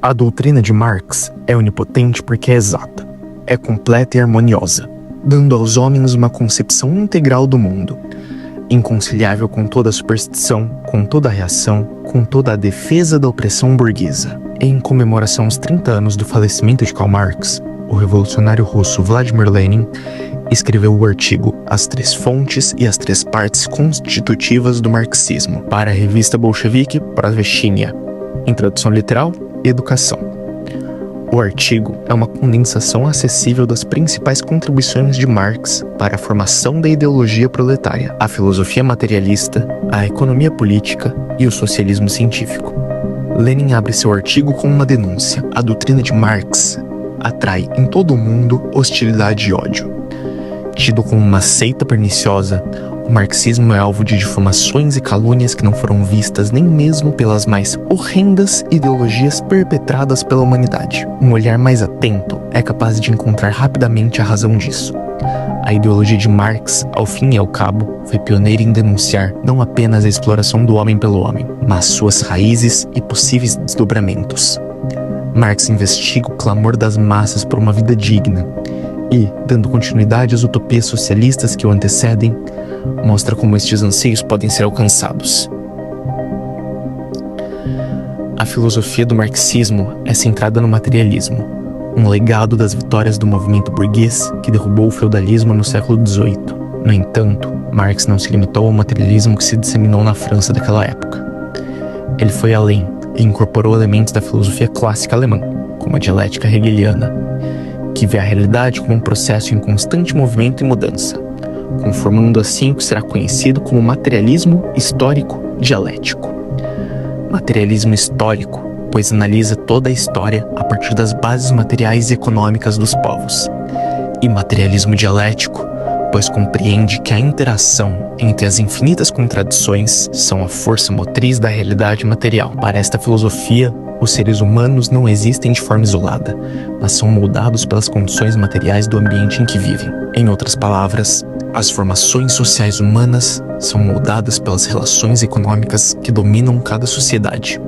A doutrina de Marx é onipotente porque é exata, é completa e harmoniosa, dando aos homens uma concepção integral do mundo, inconciliável com toda a superstição, com toda a reação, com toda a defesa da opressão burguesa. Em comemoração aos 30 anos do falecimento de Karl Marx, o revolucionário russo Vladimir Lenin escreveu o artigo As Três Fontes e as Três Partes Constitutivas do Marxismo para a revista bolchevique Praveshchenia, em tradução literal, Educação. O artigo é uma condensação acessível das principais contribuições de Marx para a formação da ideologia proletária, a filosofia materialista, a economia política e o socialismo científico. Lenin abre seu artigo com uma denúncia. A doutrina de Marx atrai em todo o mundo hostilidade e ódio. Tido como uma seita perniciosa, o marxismo é alvo de difamações e calúnias que não foram vistas nem mesmo pelas mais horrendas ideologias perpetradas pela humanidade. Um olhar mais atento é capaz de encontrar rapidamente a razão disso. A ideologia de Marx, ao fim e ao cabo, foi pioneira em denunciar não apenas a exploração do homem pelo homem, mas suas raízes e possíveis desdobramentos. Marx investiga o clamor das massas por uma vida digna e, dando continuidade às utopias socialistas que o antecedem, mostra como estes anseios podem ser alcançados. A filosofia do marxismo é centrada no materialismo, um legado das vitórias do movimento burguês que derrubou o feudalismo no século XVIII. No entanto, Marx não se limitou ao materialismo que se disseminou na França daquela época. Ele foi além e incorporou elementos da filosofia clássica alemã, como a dialética hegeliana, que vê a realidade como um processo em constante movimento e mudança, conformando assim o que será conhecido como materialismo histórico dialético. Materialismo histórico, pois analisa toda a história a partir das bases materiais e econômicas dos povos. E materialismo dialético, pois compreende que a interação entre as infinitas contradições são a força motriz da realidade material. Para esta filosofia, os seres humanos não existem de forma isolada, mas são moldados pelas condições materiais do ambiente em que vivem. Em outras palavras, as formações sociais humanas são moldadas pelas relações econômicas que dominam cada sociedade.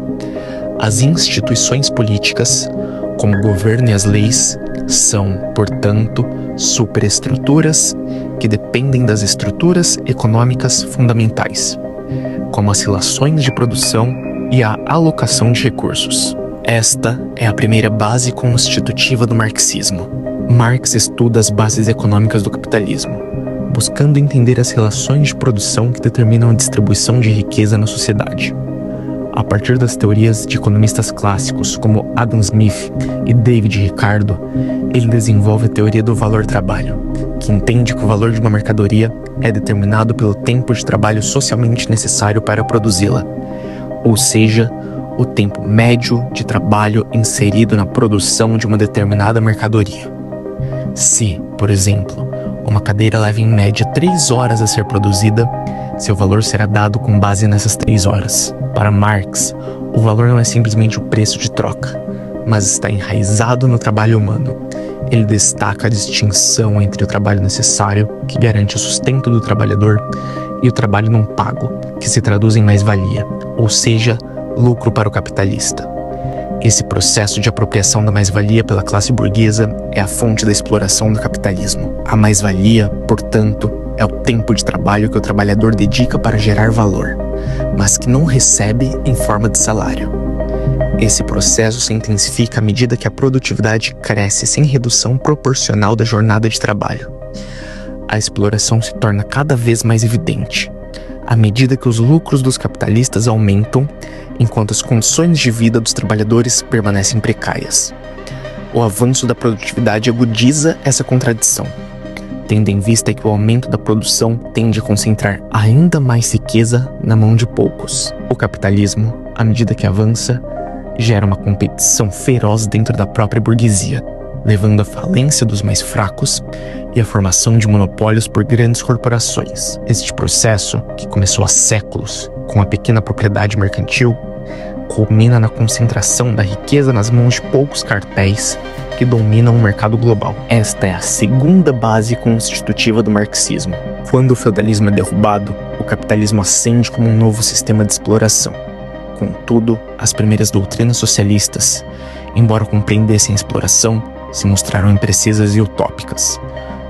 As instituições políticas, como o governo e as leis, são, portanto, superestruturas que dependem das estruturas econômicas fundamentais, como as relações de produção e a alocação de recursos. Esta é a primeira base constitutiva do marxismo. Marx estuda as bases econômicas do capitalismo, buscando entender as relações de produção que determinam a distribuição de riqueza na sociedade. A partir das teorias de economistas clássicos como Adam Smith e David Ricardo, ele desenvolve a teoria do valor-trabalho, que entende que o valor de uma mercadoria é determinado pelo tempo de trabalho socialmente necessário para produzi-la, ou seja, o tempo médio de trabalho inserido na produção de uma determinada mercadoria. Se, por exemplo, uma cadeira leva em média 3 horas a ser produzida, seu valor será dado com base nessas 3 horas. Para Marx, o valor não é simplesmente o preço de troca, mas está enraizado no trabalho humano. Ele destaca a distinção entre o trabalho necessário, que garante o sustento do trabalhador, e o trabalho não pago, que se traduz em mais-valia, ou seja, lucro para o capitalista. Esse processo de apropriação da mais-valia pela classe burguesa é a fonte da exploração do capitalismo. A mais-valia, portanto, é o tempo de trabalho que o trabalhador dedica para gerar valor, mas que não recebe em forma de salário. Esse processo se intensifica à medida que a produtividade cresce sem redução proporcional da jornada de trabalho. A exploração se torna cada vez mais evidente, à medida que os lucros dos capitalistas aumentam, enquanto as condições de vida dos trabalhadores permanecem precárias. O avanço da produtividade agudiza essa contradição, tendo em vista que o aumento da produção tende a concentrar ainda mais riqueza na mão de poucos. O capitalismo, à medida que avança, gera uma competição feroz dentro da própria burguesia, levando à falência dos mais fracos e à formação de monopólios por grandes corporações. Este processo, que começou há séculos com a pequena propriedade mercantil, culmina na concentração da riqueza nas mãos de poucos cartéis que dominam o mercado global. Esta é a segunda base constitutiva do marxismo. Quando o feudalismo é derrubado, o capitalismo ascende como um novo sistema de exploração. Contudo, as primeiras doutrinas socialistas embora compreendessem a exploração, se mostraram imprecisas e utópicas.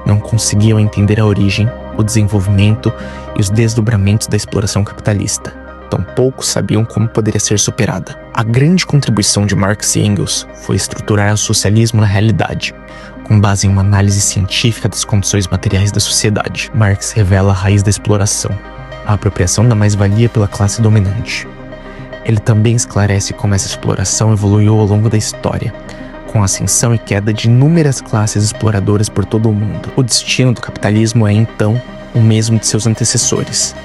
Não conseguiam entender a origem, o desenvolvimento e os desdobramentos da exploração capitalista. Tampouco sabiam como poderia ser superada. A grande contribuição de Marx e Engels foi estruturar o socialismo na realidade, com base em uma análise científica das condições materiais da sociedade. Marx revela a raiz da exploração, a apropriação da mais-valia pela classe dominante. Ele também esclarece como essa exploração evoluiu ao longo da história, com a ascensão e queda de inúmeras classes exploradoras por todo o mundo. O destino do capitalismo é, então, o mesmo de seus antecessores: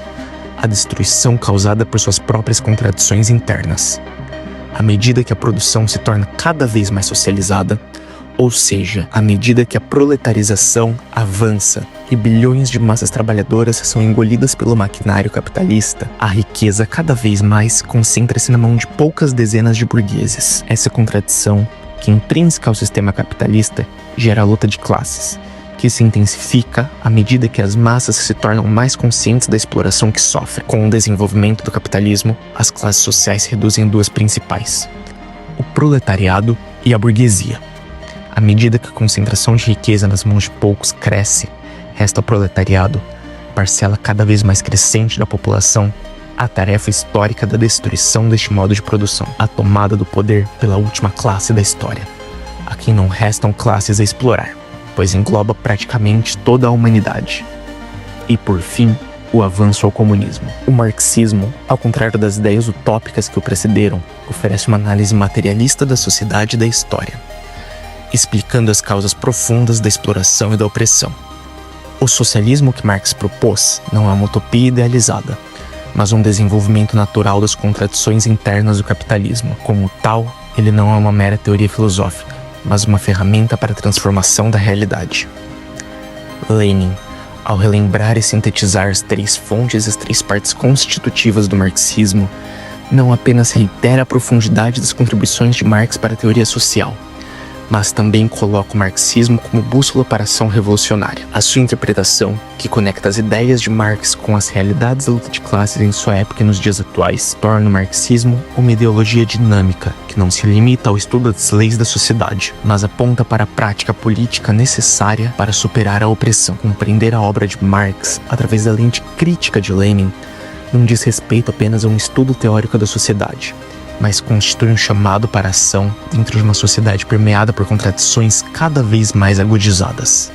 a destruição causada por suas próprias contradições internas. À medida que a produção se torna cada vez mais socializada, ou seja, à medida que a proletarização avança e bilhões de massas trabalhadoras são engolidas pelo maquinário capitalista, a riqueza cada vez mais concentra-se na mão de poucas dezenas de burgueses. Essa contradição, que é intrínseca ao sistema capitalista, gera a luta de classes, que se intensifica à medida que as massas se tornam mais conscientes da exploração que sofrem. Com o desenvolvimento do capitalismo, as classes sociais se reduzem em duas principais: o proletariado e a burguesia. À medida que a concentração de riqueza nas mãos de poucos cresce, resta ao proletariado, parcela cada vez mais crescente da população, a tarefa histórica da destruição deste modo de produção, a tomada do poder pela última classe da história, a quem não restam classes a explorar, pois engloba praticamente toda a humanidade. E, por fim, o avanço ao comunismo. O marxismo, ao contrário das ideias utópicas que o precederam, oferece uma análise materialista da sociedade e da história, explicando as causas profundas da exploração e da opressão. O socialismo que Marx propôs não é uma utopia idealizada, mas um desenvolvimento natural das contradições internas do capitalismo. Como tal, ele não é uma mera teoria filosófica, mas uma ferramenta para a transformação da realidade. Lenin, ao relembrar e sintetizar as três fontes e as três partes constitutivas do marxismo, não apenas reitera a profundidade das contribuições de Marx para a teoria social, mas também coloca o marxismo como bússola para a ação revolucionária. A sua interpretação, que conecta as ideias de Marx com as realidades da luta de classes em sua época e nos dias atuais, torna o marxismo uma ideologia dinâmica, que não se limita ao estudo das leis da sociedade, mas aponta para a prática política necessária para superar a opressão. Compreender a obra de Marx através da lente crítica de Lenin não diz respeito apenas a um estudo teórico da sociedade, mas constitui um chamado para a ação dentro de uma sociedade permeada por contradições cada vez mais agudizadas.